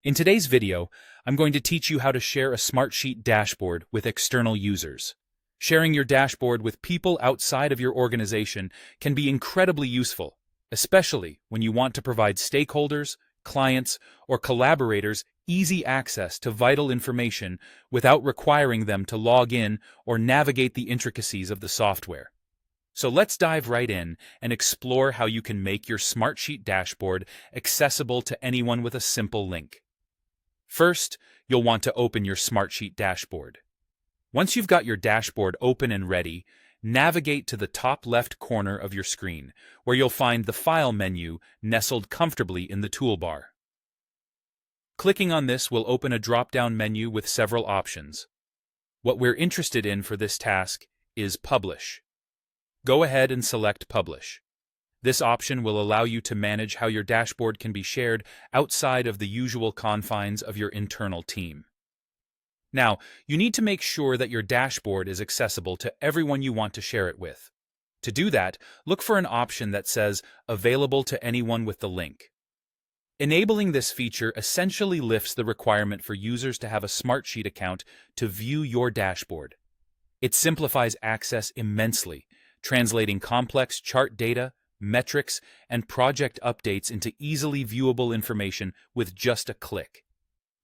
In today's video, I'm going to teach you how to share a Smartsheet dashboard with external users. Sharing your dashboard with people outside of your organization can be incredibly useful, especially when you want to provide stakeholders, clients, or collaborators easy access to vital information without requiring them to log in or navigate the intricacies of the software. So let's dive right in and explore how you can make your Smartsheet dashboard accessible to anyone with a simple link. First, you'll want to open your Smartsheet dashboard. Once you've got your dashboard open and ready, navigate to the top left corner of your screen, where you'll find the File menu nestled comfortably in the toolbar. Clicking on this will open a drop-down menu with several options. What we're interested in for this task is Publish. Go ahead and select Publish. This option will allow you to manage how your dashboard can be shared outside of the usual confines of your internal team. Now, you need to make sure that your dashboard is accessible to everyone you want to share it with. To do that, look for an option that says Available to anyone with the link. Enabling this feature essentially lifts the requirement for users to have a Smartsheet account to view your dashboard. It simplifies access immensely, translating complex chart data, metrics, and project updates into easily viewable information with just a click.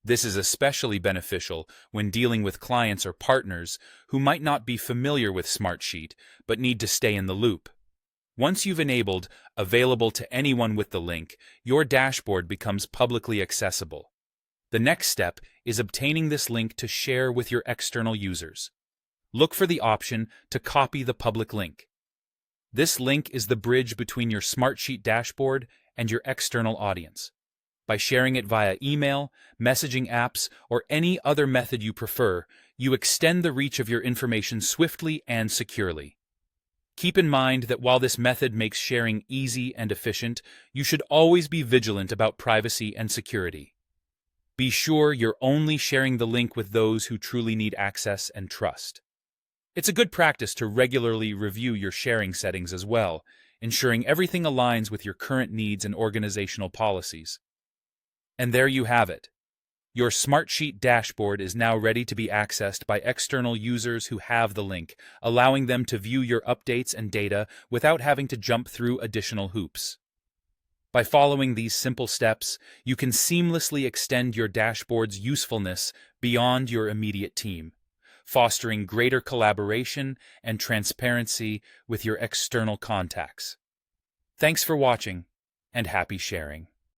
This is especially beneficial when dealing with clients or partners who might not be familiar with Smartsheet but need to stay in the loop. Once you've enabled Available to anyone with the link, your dashboard becomes publicly accessible. The next step is obtaining this link to share with your external users. Look for the option to copy the public link. This link is the bridge between your Smartsheet dashboard and your external audience. By sharing it via email, messaging apps, or any other method you prefer, you extend the reach of your information swiftly and securely. Keep in mind that while this method makes sharing easy and efficient, you should always be vigilant about privacy and security. Be sure you're only sharing the link with those who truly need access and trust. It's a good practice to regularly review your sharing settings as well, ensuring everything aligns with your current needs and organizational policies. And there you have it. Your Smartsheet dashboard is now ready to be accessed by external users who have the link, allowing them to view your updates and data without having to jump through additional hoops. By following these simple steps, you can seamlessly extend your dashboard's usefulness beyond your immediate team, fostering greater collaboration and transparency with your external contacts. Thanks for watching, and happy sharing.